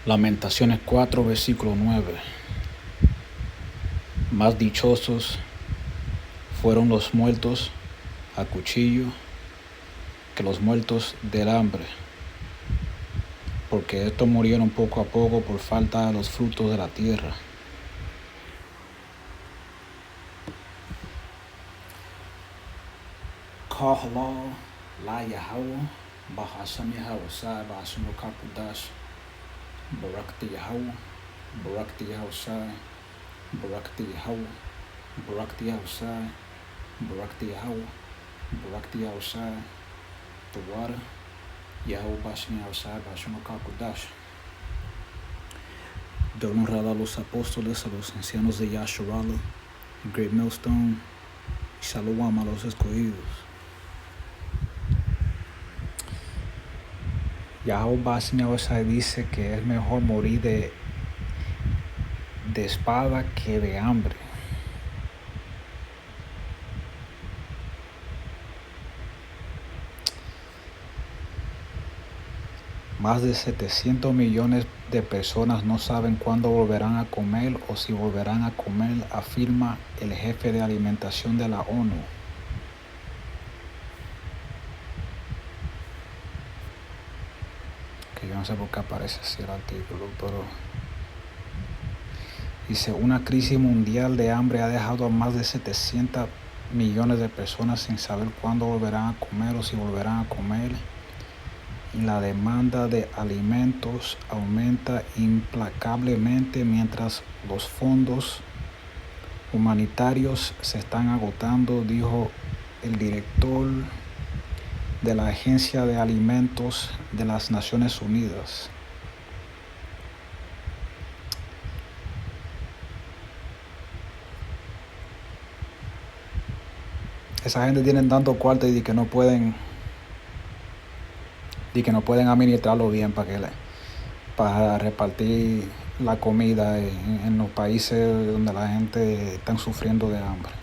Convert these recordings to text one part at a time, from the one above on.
Lamentaciones 4, versículo 9. Más dichosos fueron los muertos a cuchillo que los muertos del hambre, porque estos murieron poco a poco por falta de los frutos de la tierra. Kahalal la Yahweh Bahasam Yahweh Sai Bahasam Kapudash Barakti Yahweh Barakti Yahweh Sai Barakti Yahweh Barakti Yahweh Sai Barakti Yahweh Barakti Yahweh Sai the water Yahweh Bahasam Yahweh Sai Bahasam Kapudash. De honra a los apóstoles, a los ancianos de Yasharala, el Great Millstone, y saludamos a los escogidos. Yahweh dice que es mejor morir de espada que de hambre. Más de 700 millones de personas no saben cuándo volverán a comer o si volverán a comer, afirma el jefe de alimentación de la ONU. Que yo no sé por qué aparece así el artículo, pero dice, una crisis mundial de hambre ha dejado a más de 700 millones de personas sin saber cuándo volverán a comer o si volverán a comer. Y la demanda de alimentos aumenta implacablemente mientras los fondos humanitarios se están agotando, dijo el director de la Agencia de Alimentos de las Naciones Unidas. Esa gente tiene tanto cuarto y que no pueden administrarlo bien para repartir la comida en los países donde la gente está sufriendo de hambre.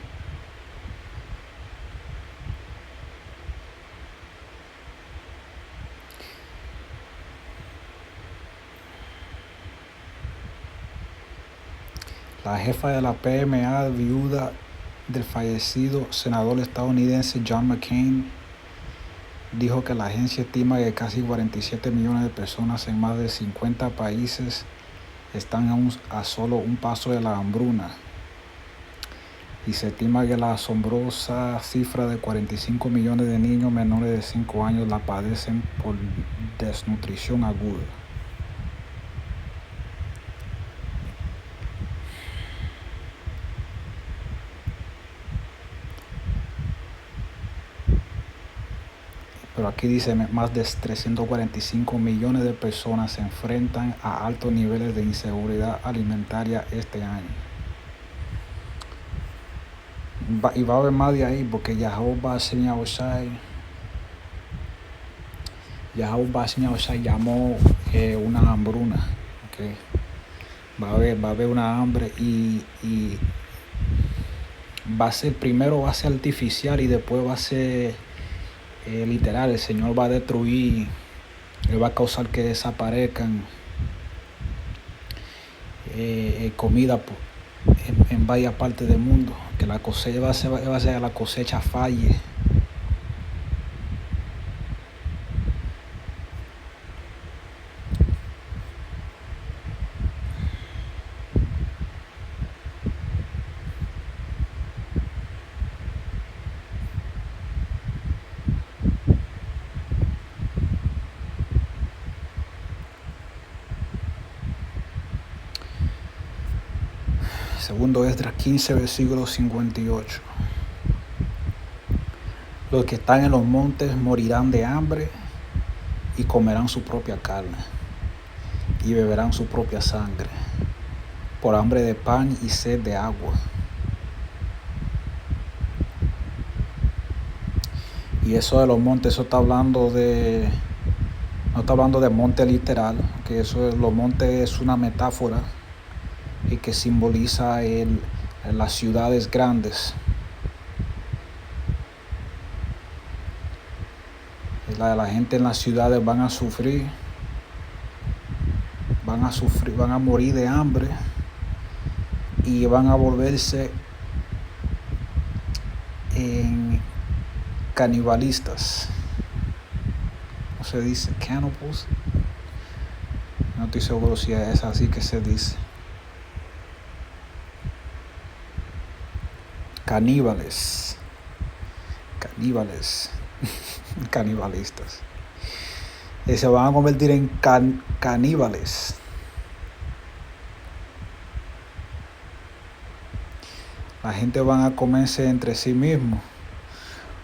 La jefa de la PMA, viuda del fallecido senador estadounidense John McCain, dijo que la agencia estima que casi 47 millones de personas en más de 50 países están a solo un paso de la hambruna. Y se estima que la asombrosa cifra de 45 millones de niños menores de 5 años la padecen por desnutrición aguda. Pero aquí dice más de 345 millones de personas se enfrentan a altos niveles de inseguridad alimentaria este año. Y va a haber más de ahí porque Yahweh llamó una hambruna. Okay. Va a haber una hambre y primero va a ser artificial y después va a ser literal. El Señor va a destruir, Él va a causar que desaparezcan comida en varias partes del mundo, que la cosecha va a ser la cosecha falle. Segundo Esdras 15, versículo 58. Los que están en los montes morirán de hambre y comerán su propia carne y beberán su propia sangre, por hambre de pan y sed de agua. Y eso de los montes, eso está hablando no está hablando de monte literal, que los montes es una metáfora y que simboliza las ciudades grandes. La gente en las ciudades van a sufrir van a sufrir, van a morir de hambre y van a volverse en canibalistas. ¿Cómo se dice? Cannibals. No estoy seguro si es así que se dice. Caníbales. Canibalistas. Y se van a convertir en caníbales. La gente van a comerse entre sí mismos.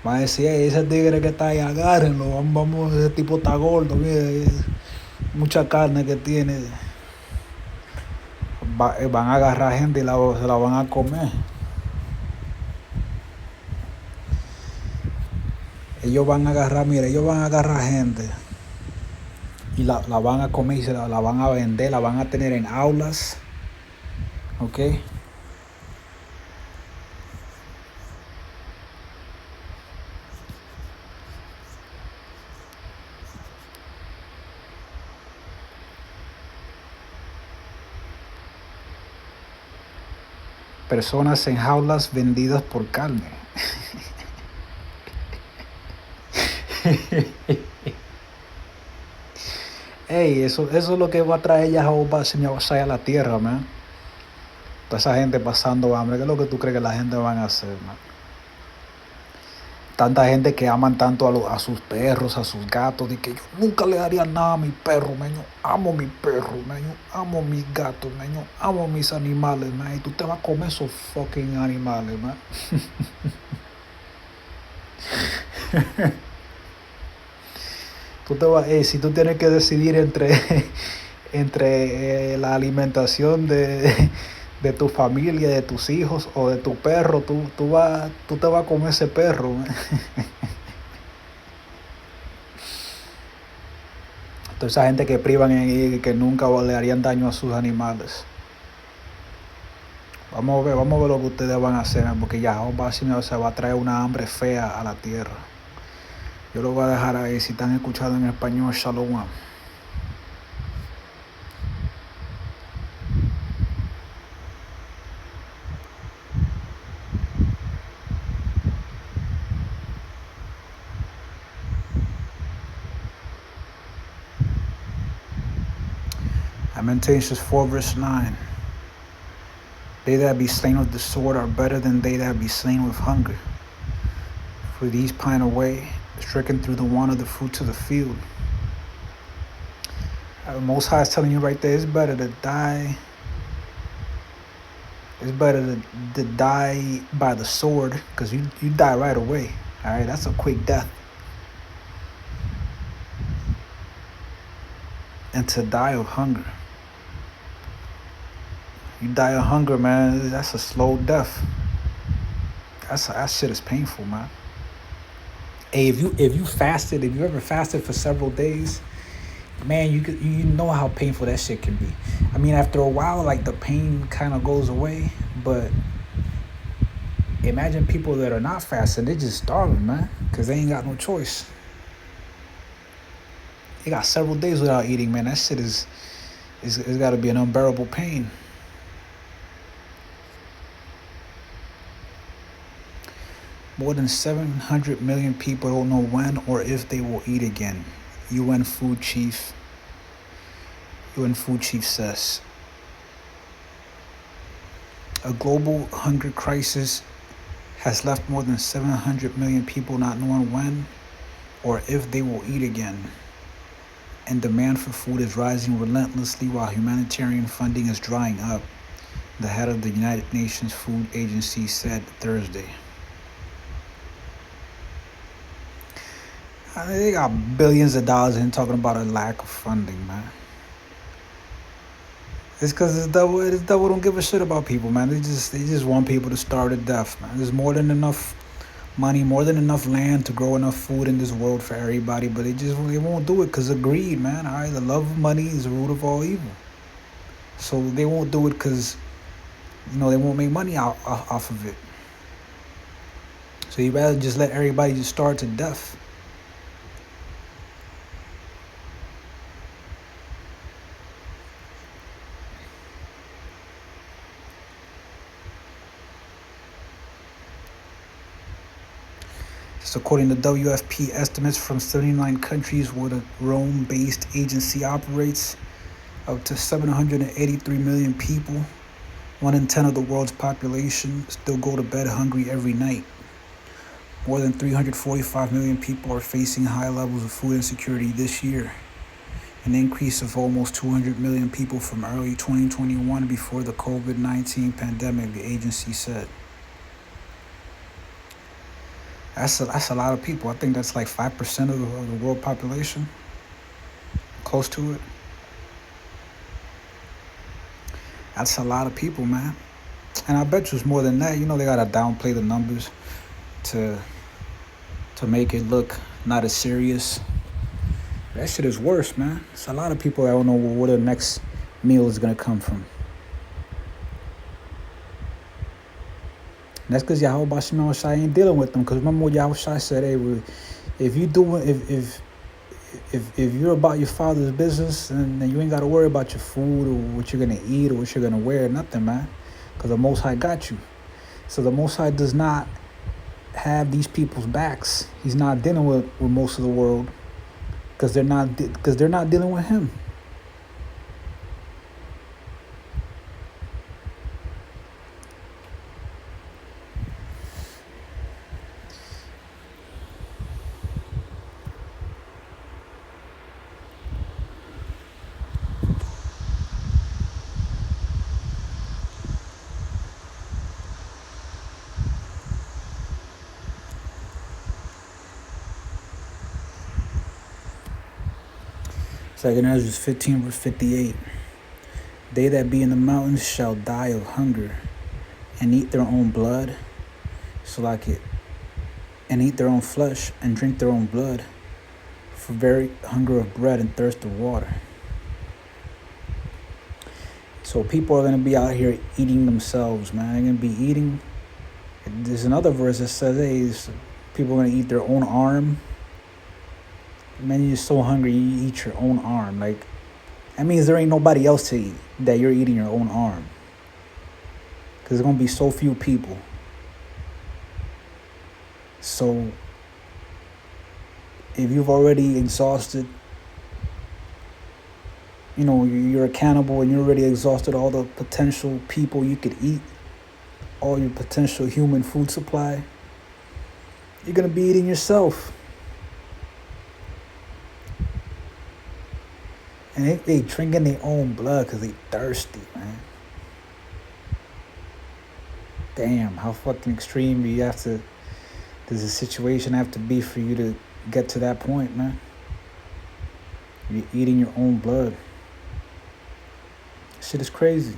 Van a decir, ese tigre que está ahí, agárrenlo. Vamos, ese tipo está gordo, mire, mucha carne que tiene. Van a agarrar gente y se la van a comer. Ellos van a agarrar gente y la van a comer y la van a vender, la van a tener en aulas, ¿ok? Personas en jaulas vendidas por carne. Ey, eso es lo que va a traer Jehová a la tierra, man. Toda esa gente pasando hambre, ¿qué es lo que tú crees que la gente van a hacer, man? Tanta gente que aman tanto a sus perros, a sus gatos, de que yo nunca le daría nada a mi perro, man. Yo amo mi perro, man. Yo amo mis gatos, man. Yo amo mis animales, man. Y tú te vas a comer esos fucking animales, man. Si tú tienes que decidir entre la alimentación de tu familia, de tus hijos o de tu perro, tú te vas a comer ese perro. Toda esa gente que privan y que nunca le harían daño a sus animales. Vamos a ver lo que ustedes van a hacer, porque ya se va a traer una hambre fea a la tierra. Yo lo voy a dejar ahí. Si están escuchando en español, shalom. Lamentations 4 verse 9. They that be slain with the sword are better than they that be slain with hunger. For these pine away, stricken through the want of the fruits of the field. Most High is telling you right there, it's better to die. It's better to die by the sword, because you die right away. All right, that's a quick death. And to die of hunger. You die of hunger, man. That's a slow death. That shit is painful, man. Hey, if you ever fasted for several days, man, you know how painful that shit can be. I mean, after a while, like, the pain kind of goes away, but imagine people that are not fasting, they're just starving, man, because they ain't got no choice. They got several days without eating, man. That shit it's got to be an unbearable pain. More than 700 million people don't know when or if they will eat again. UN food chief says. A global hunger crisis has left more than 700 million people not knowing when or if they will eat again. And demand for food is rising relentlessly while humanitarian funding is drying up, the head of the United Nations Food Agency said Thursday. They got billions of dollars in talking about a lack of funding, man. It's because this devil don't give a shit about people, man. They just want people to starve to death, man. There's more than enough money, more than enough land to grow enough food in this world for everybody, but they won't do it because of greed, man. All right, the love of money is the root of all evil. So they won't do it because, they won't make money off of it. So you'd rather just let everybody just starve to death. It's according to WFP estimates from 79 countries where the Rome-based agency operates. Up to 783 million people, 1 in 10 of the world's population, still go to bed hungry every night. More than 345 million people are facing high levels of food insecurity this year, an increase of almost 200 million people from early 2021 before the COVID-19 pandemic, the agency said. That's a lot of people. I think that's like 5% of the world population, close to it. That's a lot of people, man. And I bet you it's more than that. You know, they gotta downplay the numbers to make it look not as serious. That shit is worse, man. It's a lot of people that don't know where their next meal is gonna come from. And that's because Yahweh Shai ain't dealing with them. Because remember what Yahweh Shai said, hey, if you're about your father's business, and you ain't got to worry about your food or what you're going to eat or what you're going to wear, nothing, man. Because the Most High got you. So the Most High does not have these people's backs. He's not dealing with most of the world because they're not dealing with him. Second Ezra 15 verse 58. They that be in the mountains shall die of hunger, and eat their own blood, and eat their own flesh, and drink their own blood, for very hunger of bread and thirst of water. So people are going to be out here eating themselves, man. They're going to be eating. There's another verse that says, hey, people are going to eat their own arm. Man, you're so hungry, you eat your own arm. Like, that means there ain't nobody else to eat, that you're eating your own arm. Because there's going to be so few people. So, if you've already exhausted, you're a cannibal and you're already exhausted all the potential people you could eat, all your potential human food supply, you're going to be eating yourself. And they drinking their own blood because they thirsty, man. Damn, how fucking extreme does the situation have to be for you to get to that point, man? You're eating your own blood. Shit is crazy.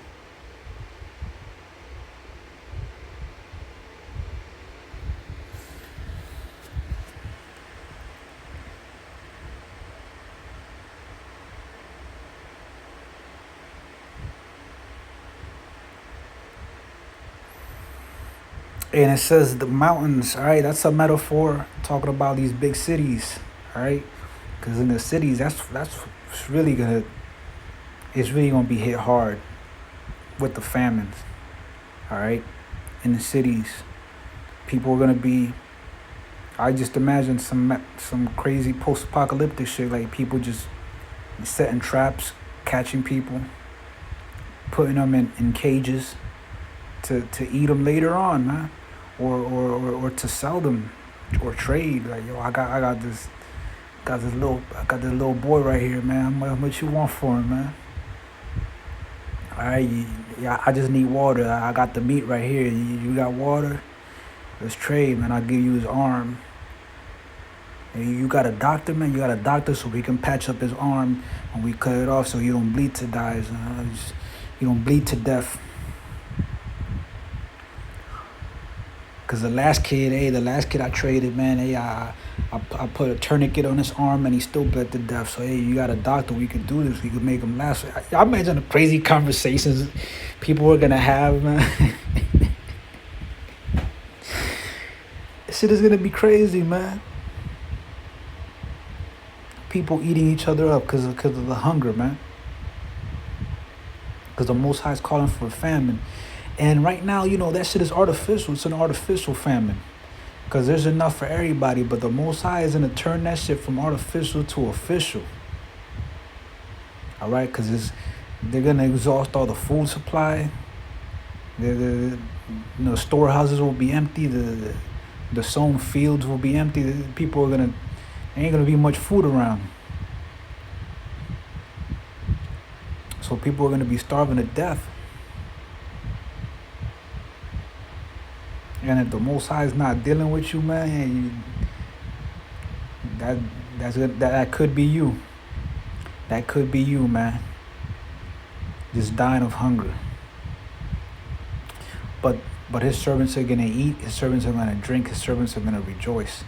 And it says the mountains, all right, that's a metaphor talking about these big cities, all right? Because in the cities, that's really gonna be hit hard with the famines, all right? In the cities, people are gonna be, I just imagine some crazy post-apocalyptic shit, like people just setting traps, catching people, putting them in cages to eat them later on, man. Or to sell them or trade. Like, yo, I got this little boy right here, man. How much you want for him, man? All right, I just need water. I got the meat right here. You got water? Let's trade, man. I'll give you his arm. And you got a doctor, man? You got a doctor so we can patch up his arm when we cut it off so you don't bleed to die. You don't bleed to death. Because the last kid I traded, man, I put a tourniquet on his arm and he still bled to death. So, hey, you got a doctor, we could do this, we could make him last. I imagine the crazy conversations people are going to have, man. Shit is going to be crazy, man. People eating each other up because of the hunger, man. Because the Most High is calling for a famine. And right now, that shit is artificial. It's an artificial famine. Because there's enough for everybody, but the Most High is going to turn that shit from artificial to official. All right? Because they're going to exhaust all the food supply. Storehouses will be empty. The sown fields will be empty. People are there ain't going to be much food around. So people are going to be starving to death. And if the Most High is not dealing with you, man, that could be you. That could be you, man. Just dying of hunger. But his servants are going to eat. His servants are going to drink. His servants are going to rejoice.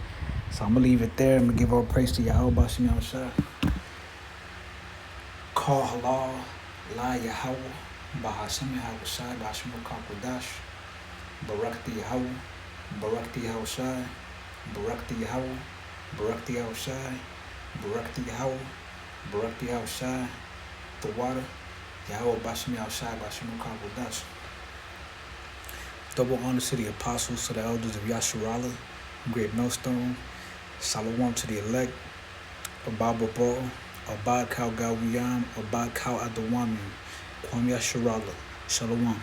So I'm going to leave it there. I'm going to give all praise to Yahweh Bashim Yahushua. Call halal, la Yahweh, Bahashim Yahushua, Bashim Kakodash, Barakti Yahweh, Barakti Yahushua, Barakti Yahweh, Barakti Yahushua, Barakti Yahweh, Barakti Yahushua, the water, Yahweh Bashim Yahushua, Bashim Kakodash. Double honor to the apostles, to the elders of Yasharala, Great Millstone. Shalom to the elect, Abba Babo, Abba Kau Gawiyam, Abba Kau Adawami, Kwam Yasharala. Shalom.